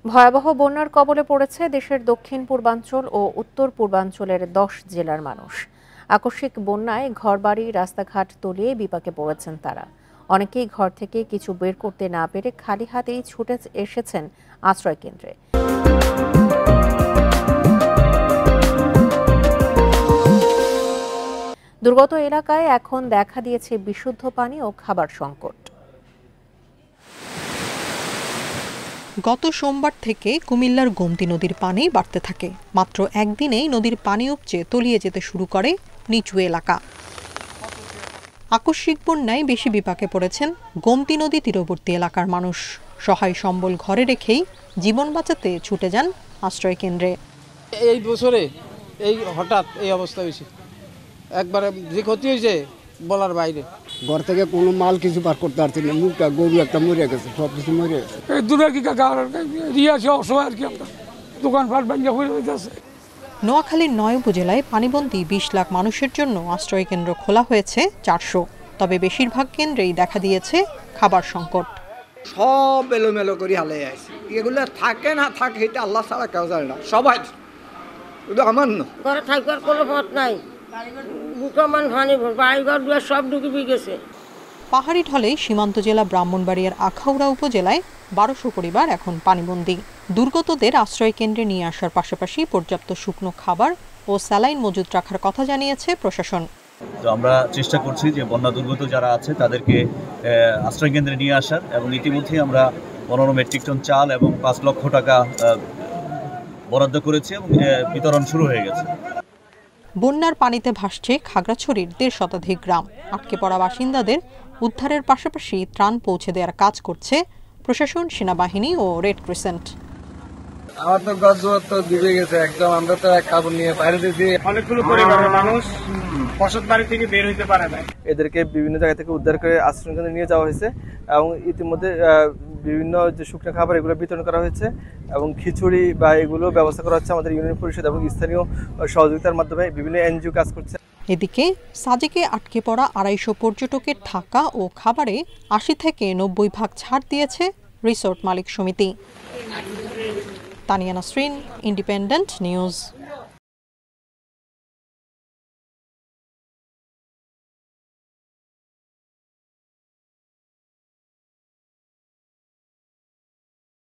ভয়াবহ বন্যার কবলে পড়েছে দেশের দক্ষিণ পূর্বাঞ্চল ও উত্তর পূর্বাঞ্চলের ১০ জেলার মানুষ। আকস্মিক বন্যায় ঘরবাড়ি, রাস্তাঘাট তলিয়ে বিপাকে পড়েছেন তারা। অনেকেই ঘর থেকে কিছু বের করতে না পেরে খালি হাতেই ছুটে এসেছেন আশ্রয় কেন্দ্রে। দুর্গত এলাকায় এখন দেখা দিয়েছে বিশুদ্ধ পানি ও খাবার সংকট। গত সোমবার থেকে কুমিল্লার গোমতী নদীর পানি বাড়তে থাকে। মাত্র একদিনেই নদীর পানি উপচে তলিয়ে যেতে শুরু করে নিচু এলাকা। আকস্মিক বন্যায় বেশি বিপাকে পড়েছেন গোমতী নদী তীরবর্তী এলাকার মানুষ। সহায় সম্বল ঘরে রেখেই জীবন বাঁচাতে ছুটে যান আশ্রয় কেন্দ্রে। এই বছরে এই হঠাৎ এই অবস্থা হয়েছে, একবারে যে ক্ষতি হয়েছে বলার বাইরে। ঘর থেকে কোনো মাল কিছু বার করতে পারছি না, মুখটা গরু একটা মরে গেছে, সব কিছু মরে গেছে। এই দূরে কি অসহায় আর কি, আমরা দোকানপাট ভাঙা হয়ে যাচ্ছে। নোয়াখালীর ৯ উপজেলায় পানিবন্দী ২০ লাখ মানুষের জন্য আশ্রয় কেন্দ্র খোলা হয়েছে ৪০০। তবে বেশিরভাগ কেন্দ্রেই দেখা দিয়েছে খাবার সংকট। সব এলোমেলো করে হালে আছে, এগুলো থাকে না থাকে এটা আল্লাহ ছাড়া কেউ জানে না। সবাই শুধু আমার না, ঘরে থাকবার কোনো পথ নাই, সব ডুবে গেছে। পাহাড়ি ঢলে সীমান্ত জেলা ব্রাহ্মণবাড়িয়ার আখাউড়া উপজেলায় ১২০০ পরিবার এখন পানিবন্দী। দুর্গতদের আশ্রয় কেন্দ্রে নিয়ে আসার পাশাপাশি পর্যাপ্ত শুকনো খাবার ও স্যালাইন মজুত রাখার কথা জানিয়েছে প্রশাসন। তো আমরা চেষ্টা করছি যে বন্যা দুর্গত যারা আছে তাদেরকে আশ্রয় কেন্দ্রে নিয়ে আসার, এবং ইতিমধ্যেই আমরা ১৫ মেট্রিক টন চাল এবং ৫ লক্ষ টাকা বরাদ্দ করেছি এবং বিতরণ শুরু হয়ে গেছে। বন্যার পানিতে ভাসছে খাগড়াছড়ির ১৫০ শতাধিক গ্রাম। আটকে পড়া বাসিন্দাদের উদ্ধারের পাশাপাশি ত্রাণ পৌঁছে দেওয়ার কাজ করছে প্রশাসন, সেনাবাহিনী ও রেড ক্রিসেন্ট। আমার তো গাছ তো ডুবে গেছে একদম, আমরা তো এক কাপড় নিয়ে বাইরে দিয়েছি। অনেকগুলো পরিবারের মানুষ বসত বাড়ি থেকে বের হইতে পারে না। এদেরকে বিভিন্ন জায়গা থেকে উদ্ধার করে আশ্রয় কেন্দ্রে নিয়ে যাওয়া হয়েছে এবং ইতিমধ্যে বিভিন্ন যে শুকনো খাবার এগুলো বিতরণ করা হয়েছে এবং খিচুড়ি বা এগুলো ব্যবস্থা করা হচ্ছে আমাদের ইউনিয়ন পরিষদ এবং স্থানীয় সহযোগিতার মাধ্যমে। বিভিন্ন এনজিও কাজ করছে। এদিকে সাজেকে আটকে পড়া ২৫০ পর্যটকের থাকা ও খাবারে ৮০ থেকে ৯০ ভাগ ছাড় দিয়েছে রিসোর্ট মালিক সমিতি। Tania Nasrin, independent news.